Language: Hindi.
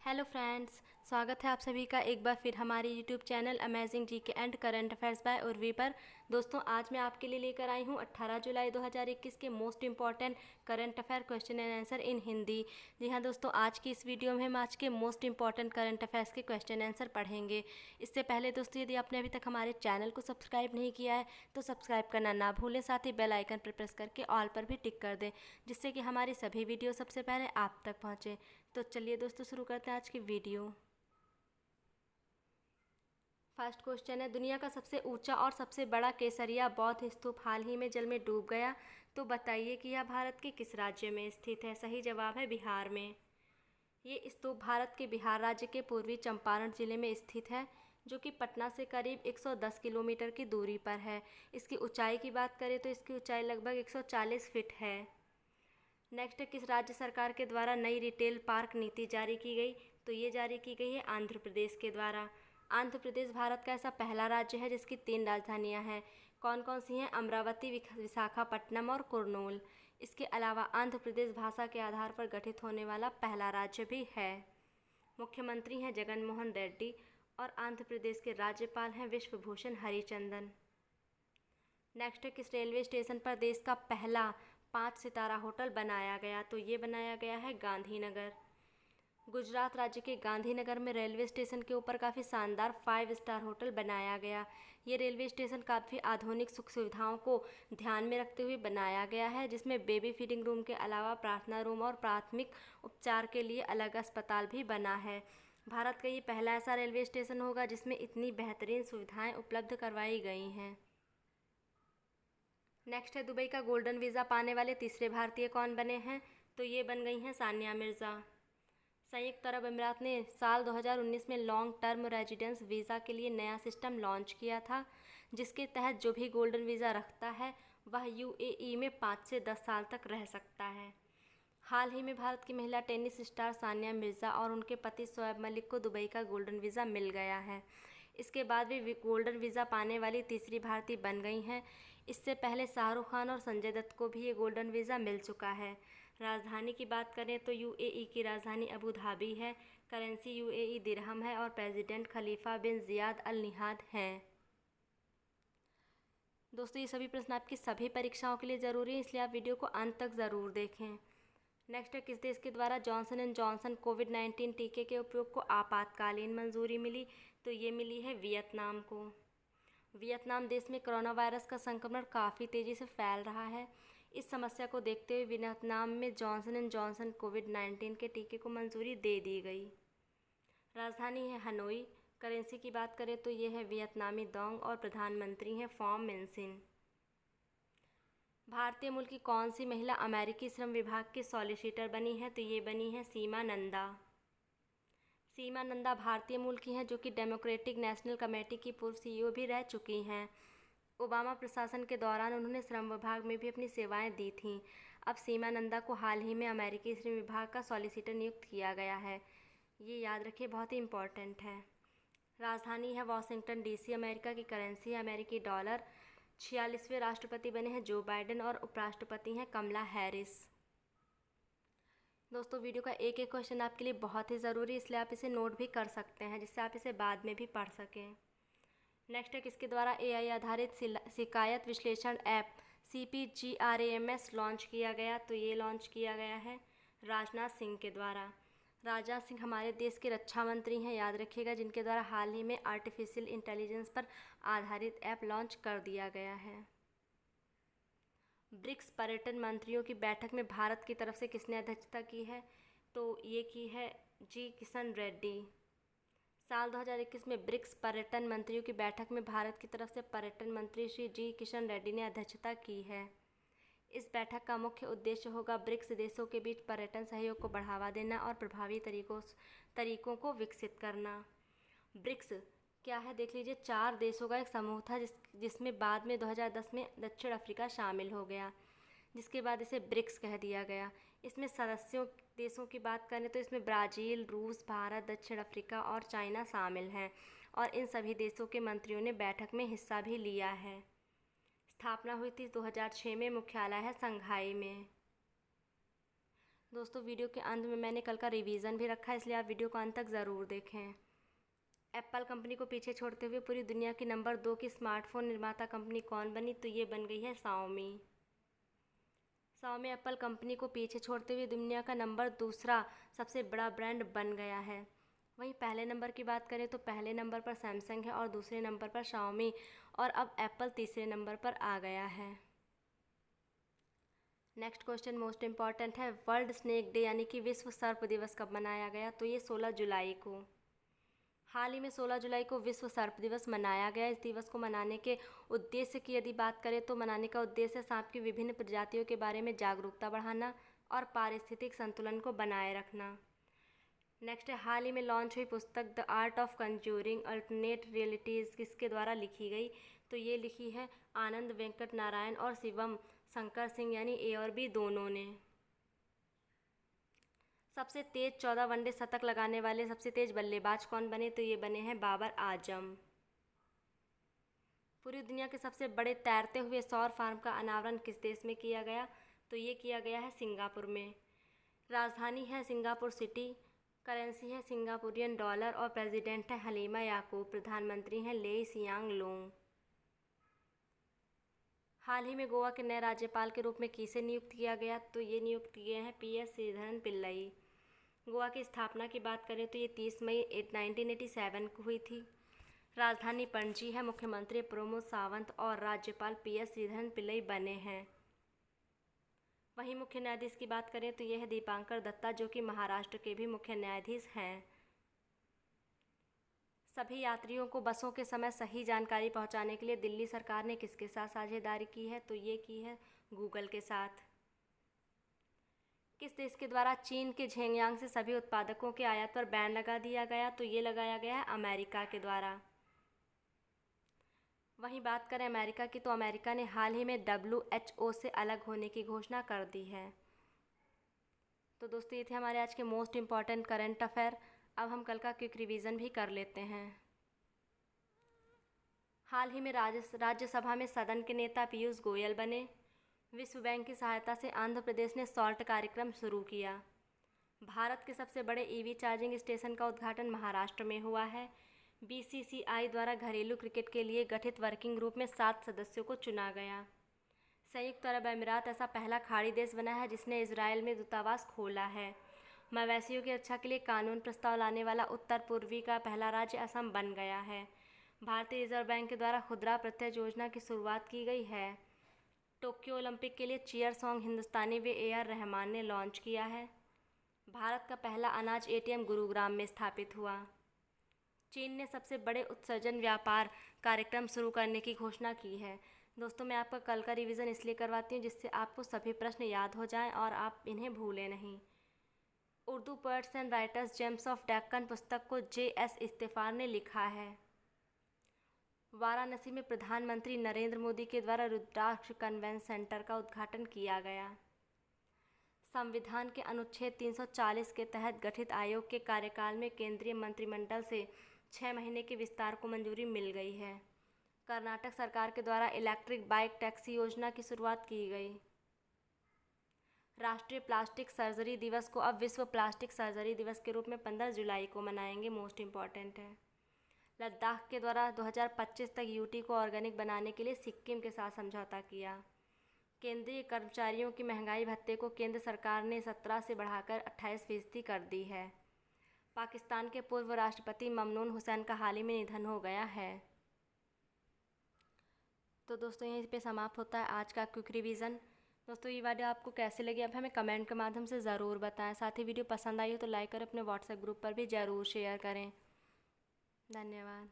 हेलो फ्रेंड्स, स्वागत है आप सभी का एक बार फिर हमारे YouTube channel amazing GK and current affairs by Urvi पर। दोस्तों, आज मैं आपके लिए लेकर आई हूँ 18 जुलाई 2021 के most important current affair question and answer in Hindi. जी हाँ दोस्तों, आज की इस वीडियो में हम आज के मोस्ट इंपॉर्टेंट करंट अफेयर्स के क्वेश्चन आंसर पढ़ेंगे। इससे पहले दोस्तों, यदि आपने अभी तक हमारे चैनल को सब्सक्राइब नहीं किया है तो सब्सक्राइब करना ना भूलें, साथ ही बेल आइकन पर प्रेस करके ऑल पर भी टिक कर दें, जिससे कि हमारी सभी वीडियो सबसे पहले आप तक पहुँचे। तो चलिए दोस्तों, शुरू करते हैं आज की वीडियो। फर्स्ट क्वेश्चन है, दुनिया का सबसे ऊंचा और सबसे बड़ा केसरिया बौद्ध स्तूप हाल ही में जल में डूब गया, तो बताइए कि यह भारत के किस राज्य में स्थित है। सही जवाब है बिहार में। ये स्तूप भारत के बिहार राज्य के पूर्वी चंपारण जिले में स्थित है, जो कि पटना से करीब 110 किलोमीटर की दूरी पर है। इसकी ऊंचाई की बात करें तो इसकी ऊंचाई लगभग 140 फीट है। नेक्स्ट, किस राज्य सरकार के द्वारा नई रिटेल पार्क नीति जारी की गई, तो ये जारी की गई है आंध्र प्रदेश के द्वारा। आंध्र प्रदेश भारत का ऐसा पहला राज्य है जिसकी 3 राजधानियां हैं। कौन कौन सी हैं? अमरावती, विशाखापट्टनम और कुर्नूल। इसके अलावा आंध्र प्रदेश भाषा के आधार पर गठित होने वाला पहला राज्य भी है। मुख्यमंत्री हैं जगन मोहन रेड्डी और आंध्र प्रदेश के राज्यपाल हैं विश्वभूषण हरिचंदन। नेक्स्ट, किस रेलवे स्टेशन पर देश का पहला 5 सितारा होटल बनाया गया, तो ये बनाया गया है गांधीनगर। गुजरात राज्य के गांधीनगर में रेलवे स्टेशन के ऊपर काफ़ी शानदार 5 स्टार होटल बनाया गया। ये रेलवे स्टेशन काफ़ी आधुनिक सुख सुविधाओं को ध्यान में रखते हुए बनाया गया है, जिसमें बेबी फीडिंग रूम के अलावा प्रार्थना रूम और प्राथमिक उपचार के लिए अलग अस्पताल भी बना है। भारत का ये पहला ऐसा रेलवे स्टेशन होगा जिसमें इतनी बेहतरीन सुविधाएं उपलब्ध करवाई गई हैं। नेक्स्ट है, दुबई का गोल्डन वीज़ा पाने वाले तीसरे भारतीय कौन बने हैं, तो ये बन गई हैं सानिया मिर्ज़ा। संयुक्त अरब अमीरात ने साल 2019 में लॉन्ग टर्म रेजिडेंस वीज़ा के लिए नया सिस्टम लॉन्च किया था, जिसके तहत जो भी गोल्डन वीज़ा रखता है वह यूएई में 5 से 10 साल तक रह सकता है। हाल ही में भारत की महिला टेनिस स्टार सानिया मिर्ज़ा और उनके पति शोएब मलिक को दुबई का गोल्डन वीज़ा मिल गया है। इसके बाद वे गोल्डन वीज़ा पाने वाली तीसरी भारतीय बन गई हैं। इससे पहले शाहरुख खान और संजय दत्त को भी ये गोल्डन वीज़ा मिल चुका है। राजधानी की बात करें तो यूएई की राजधानी अबू धाबी है, करेंसी यूएई दिरहम है और प्रेसिडेंट खलीफा बिन जियाद अल निहाद हैं। दोस्तों, ये सभी प्रश्न आपकी सभी परीक्षाओं के लिए ज़रूरी है, इसलिए आप वीडियो को अंत तक ज़रूर देखें। नेक्स्ट है, किस देश के द्वारा जॉनसन एंड जॉनसन कोविड-19 टीके के उपयोग को आपातकालीन मंजूरी मिली, तो ये मिली है वियतनाम को। वियतनाम देश में कोरोना वायरस का संक्रमण काफ़ी तेज़ी से फैल रहा है। इस समस्या को देखते हुए वियतनाम में जॉनसन एंड जॉनसन कोविड-19 के टीके को मंजूरी दे दी गई। राजधानी है हनोई। करेंसी की बात करें तो ये है वियतनामी दोंग और प्रधानमंत्री हैं फॉम मिनसिन। भारतीय मूल की कौन सी महिला अमेरिकी श्रम विभाग की सॉलिसिटर बनी है, तो ये बनी है सीमा नंदा। सीमा नंदा भारतीय मूल की हैं, जो कि डेमोक्रेटिक नेशनल कमेटी की पूर्व सीईओ भी रह चुकी हैं। ओबामा प्रशासन के दौरान उन्होंने श्रम विभाग में भी अपनी सेवाएं दी थीं। अब सीमा नंदा को हाल ही में अमेरिकी श्रम विभाग का सॉलिसिटर नियुक्त किया गया है। ये याद रखिए, बहुत ही इम्पोर्टेंट है। राजधानी है वॉशिंगटन डीसी। अमेरिका की करेंसी है अमेरिकी डॉलर। 46वें राष्ट्रपति बने हैं जो बाइडेन और उपराष्ट्रपति हैं कमला हैरिस। दोस्तों, वीडियो का एक एक क्वेश्चन आपके लिए बहुत ही ज़रूरी है, इसलिए आप इसे नोट भी कर सकते हैं, जिससे आप इसे बाद में भी पढ़ सकें। नेक्स्ट है, किसके द्वारा एआई आधारित शिकायत विश्लेषण ऐप CPGRAMS लॉन्च किया गया, तो ये लॉन्च किया गया है राजनाथ सिंह के द्वारा। राजनाथ सिंह हमारे देश के रक्षा मंत्री हैं, याद रखिएगा, जिनके द्वारा हाल ही में आर्टिफिशियल इंटेलिजेंस पर आधारित ऐप लॉन्च कर दिया गया है। ब्रिक्स पर्यटन मंत्रियों की बैठक में भारत की तरफ से किसने अध्यक्षता की है, तो ये की है जी किशन रेड्डी। साल 2021 में ब्रिक्स पर्यटन मंत्रियों की बैठक में भारत की तरफ से पर्यटन मंत्री श्री जी किशन रेड्डी ने अध्यक्षता की है। इस बैठक का मुख्य उद्देश्य होगा ब्रिक्स देशों के बीच पर्यटन सहयोग को बढ़ावा देना और प्रभावी तरीकों को विकसित करना। ब्रिक्स क्या है, देख लीजिए, 4 देशों का एक समूह था जिसमें बाद में 2010 में दक्षिण अफ्रीका शामिल हो गया, जिसके बाद इसे ब्रिक्स कह दिया गया। इसमें सदस्यों देशों की बात करें तो इसमें ब्राज़ील, रूस, भारत, दक्षिण अफ्रीका और चाइना शामिल हैं, और इन सभी देशों के मंत्रियों ने बैठक में हिस्सा भी लिया है। स्थापना हुई थी 2006 में, मुख्यालय है संघाई में। दोस्तों वीडियो के अंत में मैंने कल का रिवीजन भी रखा है, इसलिए आप वीडियो को अंत तक ज़रूर देखें। एप्पल कंपनी को पीछे छोड़ते हुए पूरी दुनिया की नंबर 2 की स्मार्टफोन निर्माता कंपनी कौन बनी? तो ये बन गई है शाओमी। शाओमी एप्पल कंपनी को पीछे छोड़ते हुए दुनिया का नंबर 2 सबसे बड़ा ब्रांड बन गया है। वहीं पहले नंबर की बात करें तो पहले नंबर पर सैमसंग है और दूसरे नंबर पर शाओमी, और अब एप्पल तीसरे नंबर पर आ गया है। नेक्स्ट क्वेश्चन मोस्ट इम्पॉर्टेंट है, वर्ल्ड स्नेक डे यानी कि विश्व सर्प दिवस कब मनाया गया? तो ये 16 जुलाई को। हाल ही में 16 जुलाई को विश्व सर्प दिवस मनाया गया। इस दिवस को मनाने के उद्देश्य की यदि बात करें तो मनाने का उद्देश्य सांप की विभिन्न प्रजातियों के बारे में जागरूकता बढ़ाना और पारिस्थितिक संतुलन को बनाए रखना। नेक्स्ट है, हाल ही में लॉन्च हुई पुस्तक the art of conjuring alternate realities किसके द्वारा लिखी गई? तो ये लिखी है आनंद वेंकट नारायण और शिवम शंकर सिंह, यानी ए और बी दोनों ने। सबसे तेज 14 वनडे शतक लगाने वाले सबसे तेज बल्लेबाज कौन बने? तो ये बने हैं बाबर आजम। पूरी दुनिया के सबसे बड़े तैरते हुए सौर फार्म का अनावरण किस देश में किया गया? तो ये किया गया है सिंगापुर में। राजधानी है सिंगापुर सिटी, करेंसी है सिंगापुरियन डॉलर और प्रेसिडेंट है हलीमा याकूब, प्रधानमंत्री हैं लेई सियांग लूंग। हाल ही में गोवा के नए राज्यपाल के रूप में किसे नियुक्त किया गया? तो ये नियुक्त किए हैं PS श्रीधरन पिल्लई। गोवा की स्थापना की बात करें तो ये 30 मई 1987 को हुई थी। राजधानी पणजी है, मुख्यमंत्री प्रमोद सावंत और राज्यपाल PS श्रीधरन पिल्लई बने हैं। वहीं मुख्य न्यायाधीश की बात करें तो यह है दीपांकर दत्ता, जो कि महाराष्ट्र के भी मुख्य न्यायाधीश हैं। सभी यात्रियों को बसों के समय सही जानकारी पहुंचाने के लिए दिल्ली सरकार ने किसके साथ साझेदारी की है? तो ये की है गूगल के साथ। किस देश के द्वारा चीन के झेंगयांग से सभी उत्पादकों के आयात पर बैन लगा दिया गया? तो ये लगाया गया है अमेरिका के द्वारा। वहीं बात करें अमेरिका की तो अमेरिका ने हाल ही में WHO से अलग होने की घोषणा कर दी है। तो दोस्तों ये थे हमारे आज के मोस्ट इम्पॉर्टेंट करंट अफेयर। अब हम कल का क्विक रिवीजन भी कर लेते हैं। हाल ही में राज्यसभा में सदन के नेता पीयूष गोयल बने। विश्व बैंक की सहायता से आंध्र प्रदेश ने सॉल्ट कार्यक्रम शुरू किया। भारत के सबसे बड़े EV चार्जिंग स्टेशन का उद्घाटन महाराष्ट्र में हुआ है। BCCI द्वारा घरेलू क्रिकेट के लिए गठित वर्किंग ग्रुप में 7 सदस्यों को चुना गया। संयुक्त अरब अमीरात ऐसा पहला खाड़ी देश बना है जिसने इजरायल में दूतावास खोला है। मवेशियों की रक्षा के लिए कानून प्रस्ताव लाने वाला उत्तर पूर्वी का पहला राज्य असम बन गया है। भारतीय रिजर्व बैंक के द्वारा खुदरा प्रत्यय योजना की शुरुआत की गई है। टोक्यो ओलंपिक के लिए चीयर सॉन्ग हिंदुस्तानी व AR रहमान ने लॉन्च किया है। भारत का पहला अनाज ATM गुरुग्राम में स्थापित हुआ। चीन ने सबसे बड़े उत्सर्जन व्यापार कार्यक्रम शुरू करने की घोषणा की है। दोस्तों मैं आपका कल का रिवीजन इसलिए करवाती हूँ जिससे आपको सभी प्रश्न याद हो जाएं और आप इन्हें भूलें नहीं। Urdu poets and writers James of Deccan पुस्तक को JS इस्तीफार ने लिखा है। वाराणसी में प्रधानमंत्री नरेंद्र मोदी के द्वारा रुद्राक्ष कन्वेंशन सेंटर का उद्घाटन किया गया। संविधान के अनुच्छेद 340 के तहत गठित आयोग के कार्यकाल में केंद्रीय मंत्रिमंडल से 6 महीने के विस्तार को मंजूरी मिल गई है। कर्नाटक सरकार के द्वारा इलेक्ट्रिक बाइक टैक्सी योजना की शुरुआत की गई। राष्ट्रीय प्लास्टिक सर्जरी दिवस को अब विश्व प्लास्टिक सर्जरी दिवस के रूप में 15 जुलाई को मनाएंगे, मोस्ट इम्पॉर्टेंट है। लद्दाख के द्वारा 2025 तक UT को ऑर्गेनिक बनाने के लिए सिक्किम के साथ समझौता किया। केंद्रीय कर्मचारियों की महंगाई भत्ते को केंद्र सरकार ने 17 से बढ़ाकर 28% कर दी है। पाकिस्तान के पूर्व राष्ट्रपति ममनून हुसैन का हाल ही में निधन हो गया है। तो दोस्तों यहीं पे समाप्त होता है आज का क्विक रिवीजन। दोस्तों ये वीडियो आपको कैसे लगी आप हमें कमेंट के माध्यम से ज़रूर बताएं। साथ ही वीडियो पसंद आई हो तो लाइक करें, अपने WhatsApp ग्रुप पर भी ज़रूर शेयर करें। धन्यवाद।